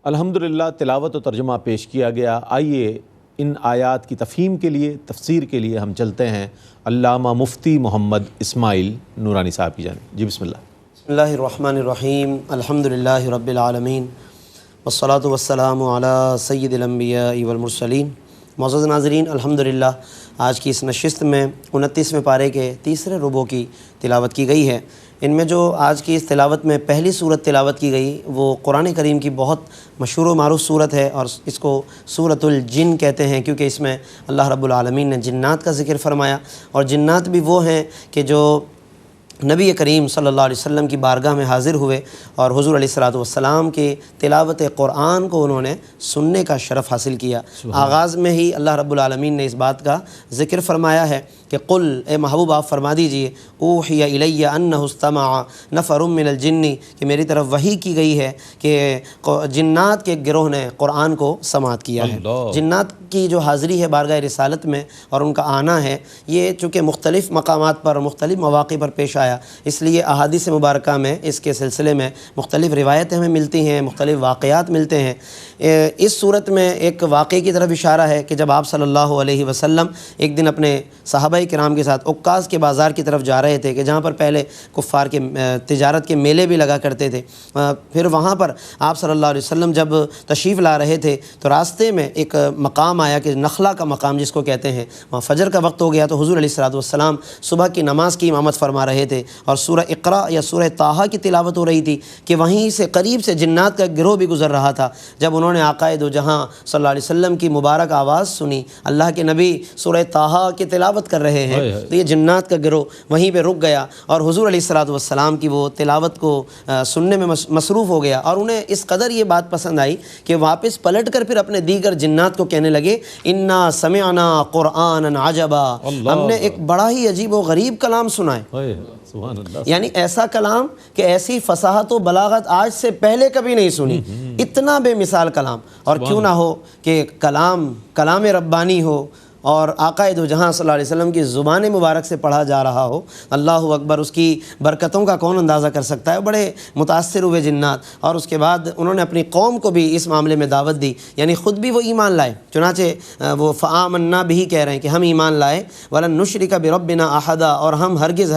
الحمدللہ تلاوت و ترجمہ پیش کیا گیا۔ آئیے ان آیات کی تفہیم کے لیے، تفسیر کے لیے ہم چلتے ہیں علامہ مفتی محمد اسماعیل نورانی صاحب کی جانب۔ جی بسم اللہ۔ بسم اللہ الرحمن الرحیم، الحمدللہ رب العالمین، والصلاة والسلام علی سید الانبیاء والمرسلین۔ معزز ناظرین، الحمدللہ آج کی اس نشست میں 29ویں پارے کے تیسرے ربع کی تلاوت کی گئی ہے۔ ان میں جو آج کی اس تلاوت میں پہلی صورت تلاوت کی گئی وہ قرآن کریم کی بہت مشہور و معروف صورت ہے، اور اس کو سورۃ الجن کہتے ہیں، کیونکہ اس میں اللہ رب العالمین نے جنات کا ذکر فرمایا، اور جنات بھی وہ ہیں کہ جو نبی کریم صلی اللہ علیہ وسلم کی بارگاہ میں حاضر ہوئے اور حضور علیہ الصلوۃ والسلام کی تلاوت قرآن کو انہوں نے سننے کا شرف حاصل کیا۔ آغاز میں ہی اللہ رب العالمین نے اس بات کا ذکر فرمایا ہے کہ قل، اے محبوب آپ فرما دیجئے، اوحی الی انہ استمع نفر من الجن، کہ میری طرف وحی کی گئی ہے کہ جنات کے گروہ نے قرآن کو سماعت کیا ہے۔ جنات کی جو حاضری ہے بارگاہ رسالت میں اور ان کا آنا ہے، یہ چونکہ مختلف مقامات پر مختلف مواقع پر پیش آیا، اس لیے احادیث مبارکہ میں اس کے سلسلے میں مختلف روایتیں ہمیں ملتی ہیں، مختلف واقعات ملتے ہیں۔ اس صورت میں ایک واقعے کی طرف اشارہ ہے کہ جب آپ صلی اللہ علیہ وسلم ایک دن اپنے صحابہ کرام کے ساتھ عکاظ کے بازار کی طرف جا رہے تھے، کہ جہاں پر پہلے کفار کے تجارت کے میلے بھی لگا کرتے تھے، پھر وہاں پر آپ صلی اللہ علیہ وسلم جب تشریف لا رہے تھے تو راستے میں ایک مقام آیا کہ نخلا کا مقام جس کو کہتے ہیں، وہاں فجر کا وقت ہو گیا تو حضور علیہ الصلوۃ والسلام صبح کی نماز کی امامت فرما رہے تھے، اور سورہ اقرا یا سورہ طٰہٰ کی تلاوت ہو رہی تھی کہ وہیں سے قریب سے جنات کا گروہ بھی گزر رہا تھا۔ جب انہوں نے آقا دو جہاں صلی اللہ علیہ وسلم کی مبارک آواز سنی، اللہ کے نبی سورہ طٰہٰ کی تلاوت کر رہے ہیں، تو یہ جنات کا گروہ وہیں پہ رک گیا اور حضور علیہ الصلوۃ والسلام کی وہ تلاوت کو سننے میں مصروف ہو گیا، اور انہیں اس قدر یہ بات پسند آئی کہ واپس پلٹ کر پھر اپنے دیگر جنات کو کہنے لگے، انا سمعنا قرآنا عجبا، ہم نے ایک بڑا ہی عجیب و غریب کلام سنا ہے۔ یعنی ایسا کلام کہ ایسی فصاحت و بلاغت آج سے پہلے کبھی نہیں سنی، اتنا بے مثال کلام۔ اور کیوں نہ ہو کہ کلام ربانی ہو اور آقا دو جہاں صلی اللہ علیہ وسلم کی زبان مبارک سے پڑھا جا رہا ہو، اللہ اکبر، اس کی برکتوں کا کون اندازہ کر سکتا ہے۔ بڑے متاثر ہوئے جنات، اور اس کے بعد انہوں نے اپنی قوم کو بھی اس معاملے میں دعوت دی، یعنی خود بھی وہ ایمان لائے، چنانچہ وہ فآمنا بھی کہہ رہے ہیں کہ ہم ایمان لائے، وَلَن نُشْرِكَ بِرَبِّنَا أَحَدًا، اور ہم ہرگز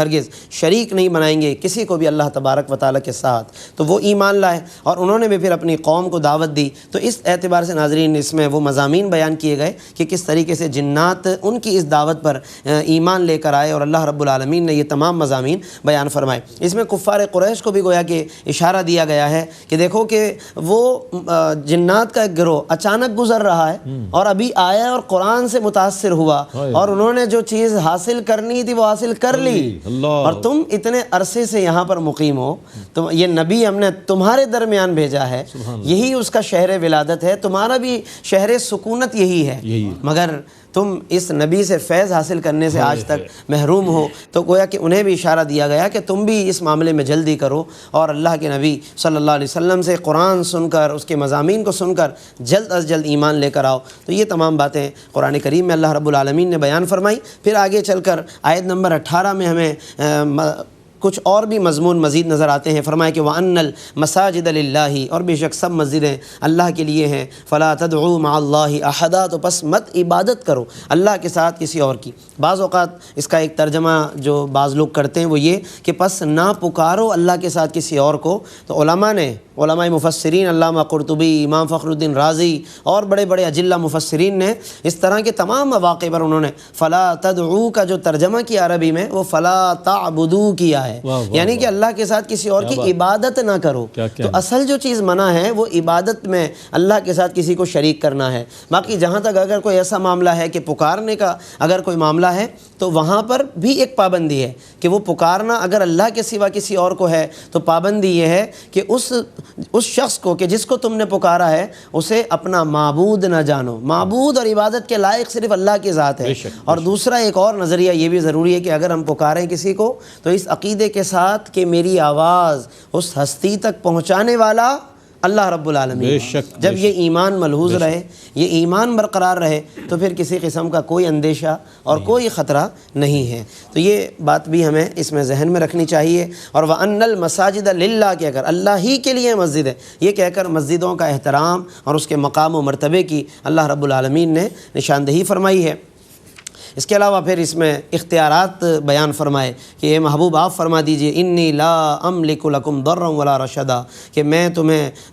شریک نہیں بنائیں گے کسی کو بھی اللہ تبارک و تعالیٰ کے ساتھ۔ تو وہ ایمان لائے اور انہوں نے بھی پھر اپنی قوم کو دعوت دی۔ تو اس اعتبار سے ناظرین اس میں وہ مضامین بیان کیے گئے کہ کس طریقے سے جنات ان کی اس دعوت پر ایمان لے کر آئے، اور اللہ رب العالمین نے یہ تمام مضامین بیان فرمائے۔ اس میں کفار قریش کو بھی گویا کہ اشارہ دیا گیا ہے کہ دیکھو کہ وہ جنات کا ایک گروہ اچانک گزر رہا ہے اور ابھی آیا اور قرآن سے متاثر ہوا، اور انہوں نے جو چیز حاصل کرنی تھی وہ حاصل کر لی، اور تم اتنے عرصے سے یہاں پر مقیم ہو، تو یہ نبی ہم نے تمہارے درمیان بھیجا ہے، یہی اس کا شہر ولادت ہے، تمہارا بھی شہر سکونت یہی ہے، مگر تم اس نبی سے فیض حاصل کرنے سے آج تک محروم ہو۔ تو گویا کہ انہیں بھی اشارہ دیا گیا کہ تم بھی اس معاملے میں جلدی کرو، اور اللہ کے نبی صلی اللہ علیہ وسلم سے قرآن سن کر، اس کے مضامین کو سن کر جلد از جلد ایمان لے کر آؤ۔ تو یہ تمام باتیں قرآن کریم میں اللہ رب العالمین نے بیان فرمائی۔ پھر آگے چل کر آیت نمبر 18 میں ہمیں کچھ اور بھی مضمون مزید نظر آتے ہیں۔ فرمایا کہ وَأَنَّ الْمَسَاجِدَ لِلَّهِ، اور بے شک سب مسجدیں اللہ کے لیے ہیں، فَلَا تَدْعُوا مَعَ اللَّهِ أَحَدًا، تو پس مت عبادت کرو اللہ کے ساتھ کسی اور کی۔ بعض اوقات اس کا ایک ترجمہ جو بعض لوگ کرتے ہیں وہ یہ کہ پس نہ پکارو اللہ کے ساتھ کسی اور کو۔ تو علماء مفسرین، علامہ قرطبی، امام فخر الدین رازی اور بڑے بڑے اجلہ مفسرین نے اس طرح کے تمام مواقع پر انہوں نے فلا تدعو کا جو ترجمہ کیا عربی میں وہ فلا تعبدو کیا ہے، یعنی کہ اللہ کے ساتھ کسی اور کی عبادت نہ کرو۔ تو اصل جو چیز منع ہے وہ عبادت میں اللہ کے ساتھ کسی کو شریک کرنا ہے۔ باقی جہاں تک اگر کوئی ایسا معاملہ ہے کہ پکارنے کا اگر کوئی معاملہ ہے تو وہاں پر بھی ایک پابندی ہے کہ وہ پکارنا اگر اللہ کے سوا کسی اور کو ہے تو پابندی یہ ہے کہ اس شخص کو کہ جس کو تم نے پکارا ہے اسے اپنا معبود نہ جانو۔ معبود اور عبادت کے لائق صرف اللہ کی ذات ہے۔ اور دوسرا ایک اور نظریہ یہ بھی ضروری ہے کہ اگر ہم پکاریں کسی کو تو اس عقیدے کے ساتھ کہ میری آواز اس ہستی تک پہنچانے والا اللہ رب العالمین۔ بے شک، جب یہ ایمان ملحوظ رہے، یہ ایمان برقرار رہے، تو پھر کسی قسم کا کوئی اندیشہ اور کوئی خطرہ نہیں ہے۔ تو یہ بات بھی ہمیں اس میں ذہن میں رکھنی چاہیے۔ اور وَأَنَّ الْمَسَاجِدَ لِلَّهِ کہہ کر، اللہ ہی کے لیے مسجد ہے، یہ کہہ کر مسجدوں کا احترام اور اس کے مقام و مرتبے کی اللہ رب العالمین نے نشاندہی فرمائی ہے۔ اس کے علاوہ پھر اس میں اختیارات بیان فرمائے کہ اے محبوب آپ فرما دیجئے انی لا املک لکم ضرا ولا رشدا، کہ میں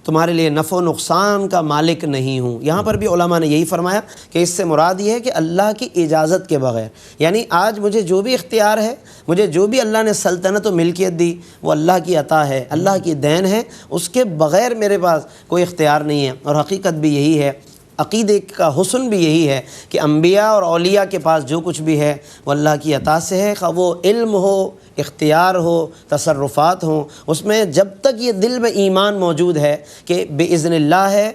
تمہارے لیے نفع و نقصان کا مالک نہیں ہوں۔ یہاں پر بھی علماء نے یہی فرمایا کہ اس سے مراد یہ ہے کہ اللہ کی اجازت کے بغیر، یعنی آج مجھے جو بھی اختیار ہے، مجھے جو بھی اللہ نے سلطنت و ملکیت دی، وہ اللہ کی عطا ہے، اللہ کی دین ہے، اس کے بغیر میرے پاس کوئی اختیار نہیں ہے۔ اور حقیقت بھی یہی ہے، عقیدے کا حسن بھی یہی ہے کہ انبیاء اور اولیاء کے پاس جو کچھ بھی ہے وہ اللہ کی عطا سے ہے، خواہ وہ علم ہو، اختیار ہو، تصرفات ہوں، اس میں جب تک یہ دل میں ایمان موجود ہے کہ بِإِذْنِ اللہ ہے،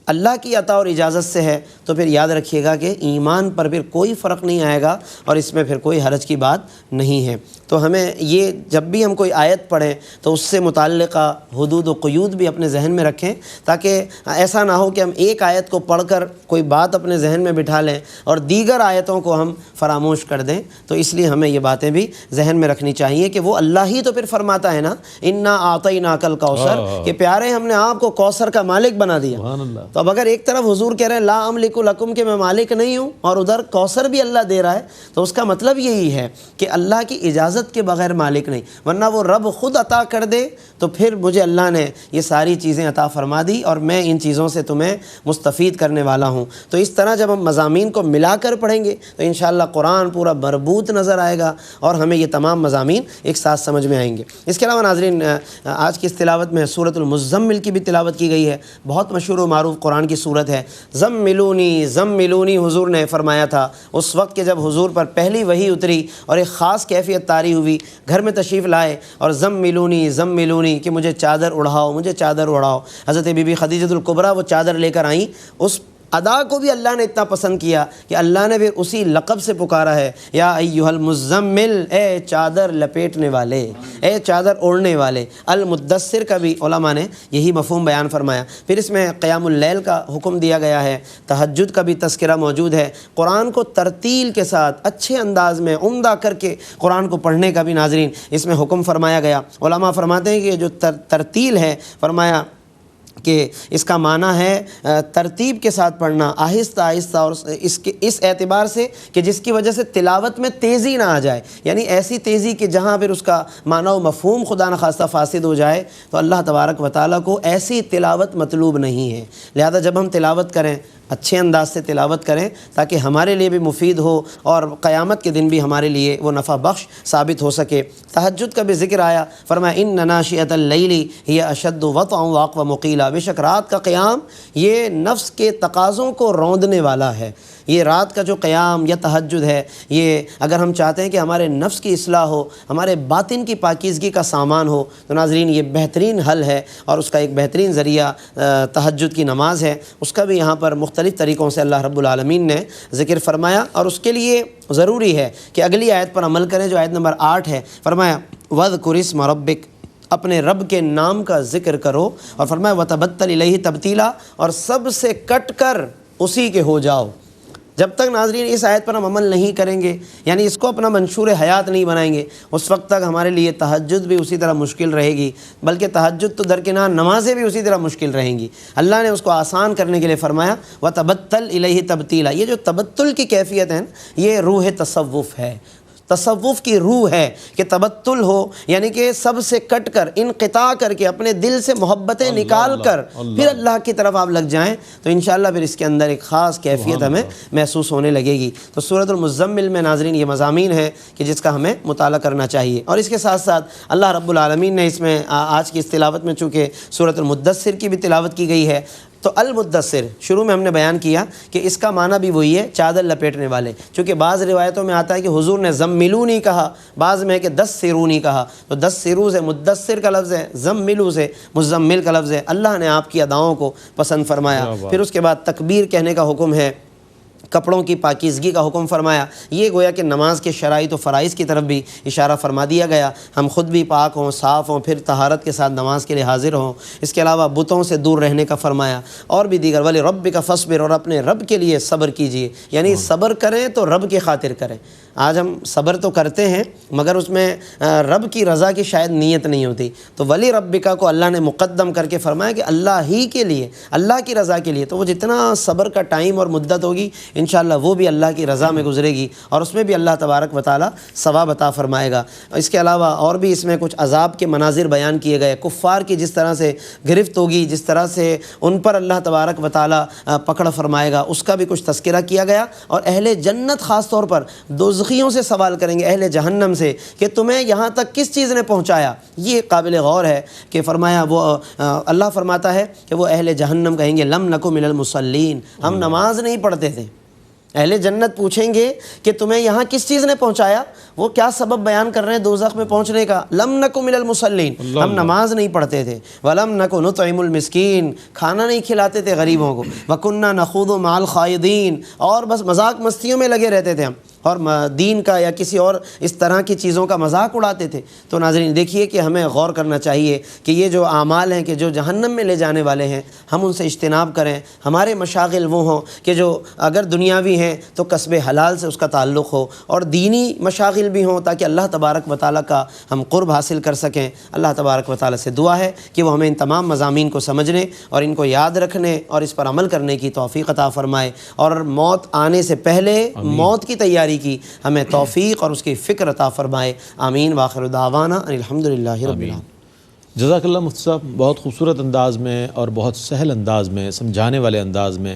اللہ کی عطا اور اجازت سے ہے، تو پھر یاد رکھیے گا کہ ایمان پر پھر کوئی فرق نہیں آئے گا اور اس میں پھر کوئی حرج کی بات نہیں ہے۔ تو ہمیں یہ جب بھی ہم کوئی آیت پڑھیں تو اس سے متعلقہ حدود و قیود بھی اپنے ذہن میں رکھیں، تاکہ ایسا نہ ہو کہ ہم ایک آیت کو پڑھ کر کوئی بات اپنے ذہن میں بٹھا لیں اور دیگر آیتوں کو ہم فراموش کر دیں۔ تو اس لیے ہمیں یہ باتیں بھی ذہن میں رکھنی چاہیے کہ وہ اللہ ہی تو پھر فرماتا ہے نا، انا اعطیناک الکوثر، کہ پیارے ہم نے آپ کو کوثر کا مالک بنا دیا۔ سبحان اللہ۔ تو اب اگر ایک طرف حضور کہہ رہے ہیں لا املک لکم کہ میں مالک نہیں ہوں، اور ادھر کوثر بھی اللہ دے رہا ہے، تو اس کا مطلب یہی ہے کہ اللہ کی اجازت کے بغیر مالک نہیں، ورنہ وہ رب خود عطا کر دے تو پھر مجھے اللہ نے یہ ساری چیزیں عطا فرما دی اور میں ان چیزوں سے تمہیں مستفید کرنے والا ہوں۔ تو اس طرح جب ہم مضامین کو ملا کر پڑھیں گے تو انشاءاللہ قرآن پورا مربوط نظر آئے گا اور ہمیں یہ تمام مضامین ایک ساتھ سمجھ میں آئیں گے۔ اس کے علاوہ ناظرین، آج کی اس تلاوت میں سورۃ المزمل کی بھی تلاوت کی گئی ہے، بہت مشہور و معروف قرآن کی صورت ہے۔ زملونی زملونی حضور نے فرمایا تھا اس وقت کہ جب حضور پر پہلی وحی اتری اور ایک خاص کیفیت طاری ہوئی، گھر میں تشریف لائے اور زملونی زملونی کہ مجھے چادر اڑاؤ، مجھے چادر اڑاؤ۔ حضرت بی بی خدیجۃ الکبریٰ وہ چادر لے کر آئیں، اس ادا کو بھی اللہ نے اتنا پسند کیا کہ اللہ نے پھر اسی لقب سے پکارا ہے، یا ایھا المزمل، اے چادر لپیٹنے والے، اے چادر اوڑھنے والے۔ المدثر کا بھی علماء نے یہی مفہوم بیان فرمایا۔ پھر اس میں قیام اللیل کا حکم دیا گیا ہے، تہجد کا بھی تذکرہ موجود ہے، قرآن کو ترتیل کے ساتھ اچھے انداز میں عمدہ کر کے قرآن کو پڑھنے کا بھی ناظرین اس میں حکم فرمایا گیا۔ علماء فرماتے ہیں کہ جو ترتیل ہے، فرمایا کہ اس کا معنی ہے ترتیب کے ساتھ پڑھنا، آہستہ آہستہ، اور اس اعتبار سے کہ جس کی وجہ سے تلاوت میں تیزی نہ آ جائے، یعنی ایسی تیزی کہ جہاں پھر اس کا معنی و مفہوم خدا نخواستہ فاسد ہو جائے۔ تو اللہ تبارک و تعالیٰ کو ایسی تلاوت مطلوب نہیں ہے، لہذا جب ہم تلاوت کریں اچھے انداز سے تلاوت کریں تاکہ ہمارے لیے بھی مفید ہو اور قیامت کے دن بھی ہمارے لیے وہ نفع بخش ثابت ہو سکے۔ تہجد کا بھی ذکر آیا، فرمایا ان ناشئۃ اللیل ہی اشد وطئا واقوم قیلا، بے شک رات کا قیام یہ نفس کے تقاضوں کو روندنے والا ہے۔ یہ رات کا جو قیام یا تہجد ہے، یہ اگر ہم چاہتے ہیں کہ ہمارے نفس کی اصلاح ہو، ہمارے باطن کی پاکیزگی کا سامان ہو، تو ناظرین یہ بہترین حل ہے اور اس کا ایک بہترین ذریعہ تہجد کی نماز ہے۔ اس کا بھی یہاں پر مختلف طریقوں سے اللہ رب العالمین نے ذکر فرمایا، اور اس کے لیے ضروری ہے کہ اگلی آیت پر عمل کریں جو آیت نمبر 8 ہے۔ فرمایا وَاذْكُرِ اسْمَ رَبِّكَ، اپنے رب کے نام کا ذکر کرو، اور فرمایا وَتَبَتَّلْ إِلَيْهِ تَبْتِيلًا، اور سب سے کٹ کر اسی کے ہو جاؤ۔ جب تک ناظرین اس آیت پر ہم عمل نہیں کریں گے، یعنی اس کو اپنا منشور حیات نہیں بنائیں گے، اس وقت تک ہمارے لیے تہجد بھی اسی طرح مشکل رہے گی، بلکہ تہجد تو درکنار نمازیں بھی اسی طرح مشکل رہیں گی۔ اللہ نے اس کو آسان کرنے کے لیے فرمایا وَتَبَتَّلْ إِلَيْهِ تَبْتِيلًا۔ یہ جو تبتل کی کیفیت ہے یہ روح تصوف ہے، تصوف کی روح ہے کہ تبتل ہو، یعنی کہ سب سے کٹ کر، انقطاع کر کے، اپنے دل سے محبتیں نکال کر پھر اللہ کی طرف آپ لگ جائیں، تو انشاءاللہ پھر اس کے اندر ایک خاص کیفیت ہمیں محسوس ہونے لگے گی۔ تو سورۃ المزمل میں ناظرین یہ مضامین ہیں کہ جس کا ہمیں مطالعہ کرنا چاہیے، اور اس کے ساتھ ساتھ اللہ رب العالمین نے اس میں آج کی اس تلاوت میں چونکہ سورۃ المدثر کی بھی تلاوت کی گئی ہے، تو المدثر شروع میں ہم نے بیان کیا کہ اس کا معنی بھی وہی ہے، چادر لپیٹنے والے، چونکہ بعض روایتوں میں آتا ہے کہ حضور نے زملونی کہا، بعض میں ہے کہ دثرونی کہا، تو دثرو سے مدثر کا لفظ ہے، زملو سے مزمل کا لفظ ہے۔ اللہ نے آپ کی اداؤں کو پسند فرمایا۔ پھر اس کے بعد تکبیر کہنے کا حکم ہے، کپڑوں کی پاکیزگی کا حکم فرمایا. یہ گویا کہ نماز کے شرائط و فرائض کی طرف بھی اشارہ فرما دیا گیا. ہم خود بھی پاک ہوں، صاف ہوں، پھر طہارت کے ساتھ نماز کے لیے حاضر ہوں. اس کے علاوہ بتوں سے دور رہنے کا فرمایا اور بھی دیگر. ولی رب کا فصبر، اور اپنے رب کے لیے صبر کیجیے، یعنی صبر کریں تو رب کی خاطر کریں. آج ہم صبر تو کرتے ہیں مگر اس میں رب کی رضا کی شاید نیت نہیں ہوتی. تو ولی ربکا کو اللہ نے مقدم کر کے فرمایا کہ اللہ ہی کے لیے، اللہ کی رضا کے لیے. تو وہ جتنا صبر کا ٹائم اور مدت ہوگی انشاءاللہ وہ بھی اللہ کی رضا میں گزرے گی اور اس میں بھی اللہ تبارک و تعالی ثواب عطا فرمائے گا. اس کے علاوہ اور بھی اس میں کچھ عذاب کے مناظر بیان کیے گئے. کفار کی جس طرح سے گرفت ہوگی، جس طرح سے ان پر اللہ تبارک و تعالی پکڑ فرمائے گا، اس کا بھی کچھ تذکرہ کیا گیا. اور اہل جنت خاص طور پر دوزخیوں سے سوال کریں گے، اہل جہنم سے، کہ تمہیں یہاں تک کس چیز نے پہنچایا. یہ قابل غور ہے کہ فرمایا وہ اللہ فرماتا ہے کہ وہ اہل جہنم کہیں گے لم نکو من المصلین، ہم نماز نہیں پڑھتے تھے. اہل جنت پوچھیں گے کہ تمہیں یہاں کس چیز نے پہنچایا. وہ کیا سبب بیان کر رہے ہیں دوزخ میں پہنچنے کا؟ لم نکو من المصلین، ہم نماز نہیں پڑھتے تھے. ولم نکو نطعم المسکین، کھانا نہیں کھلاتے تھے غریبوں کو. وکنا نخوض مع الخائضین، اور بس مذاق مستیوں میں لگے رہتے تھے ہم، اور دین کا یا کسی اور اس طرح کی چیزوں کا مذاق اڑاتے تھے. تو ناظرین دیکھیے کہ ہمیں غور کرنا چاہیے کہ یہ جو اعمال ہیں کہ جو جہنم میں لے جانے والے ہیں ہم ان سے اجتناب کریں. ہمارے مشاغل وہ ہوں کہ جو اگر دنیاوی ہیں تو کسب حلال سے اس کا تعلق ہو، اور دینی مشاغل بھی ہوں تاکہ اللہ تبارک و تعالیٰ کا ہم قرب حاصل کر سکیں. اللہ تبارک و تعالیٰ سے دعا ہے کہ وہ ہمیں ان تمام مضامین کو سمجھنے اور ان کو یاد رکھنے اور اس پر عمل کرنے کی توفیق عطا فرمائے، اور موت آنے سے پہلے موت کی تیاری کی ہمیں توفیق اور اس کی فکر عطا فرمائے. آمین. وآخر دعوانا ان الحمدللہ رب العالمین. جزاک اللہ مفتی صاحب، بہت خوبصورت انداز میں اور بہت سہل انداز میں، سمجھانے والے انداز میں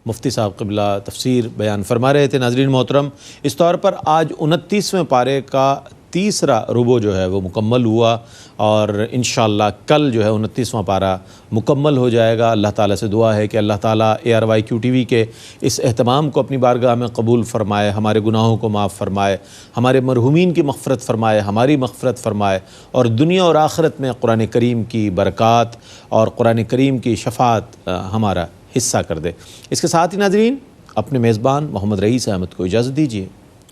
مفتی صاحب قبلہ تفسیر بیان فرما رہے تھے. ناظرین محترم، اس طور پر آج 29ویں پارے کا تیسرا ربع جو ہے وہ مکمل ہوا، اور انشاءاللہ کل جو ہے 29واں پارہ مکمل ہو جائے گا. اللہ تعالیٰ سے دعا ہے کہ اللہ تعالیٰ ARYQ-TV کے اس اہتمام کو اپنی بارگاہ میں قبول فرمائے، ہمارے گناہوں کو معاف فرمائے، ہمارے مرحومین کی مغفرت فرمائے، ہماری مغفرت فرمائے، اور دنیا اور آخرت میں قرآن کریم کی برکات اور قرآن کریم کی شفاعت ہمارا حصہ کر دے. اس کے ساتھ ہی ناظرین اپنے میزبان محمد رئیس احمد کو اجازت دیجیے.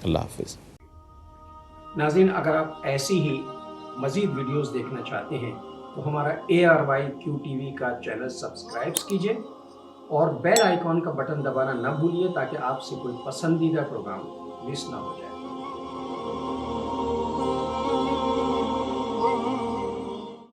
اللہ حافظ. ناظرین، اگر آپ ایسی ہی مزید ویڈیوز دیکھنا چاہتے ہیں تو ہمارا ARYQ-TV کا چینل سبسکرائب کیجئے اور بیل آئیکن کا بٹن دبانا نہ بھولیے تاکہ آپ سے کوئی پسندیدہ پروگرام مس نہ ہو جائے.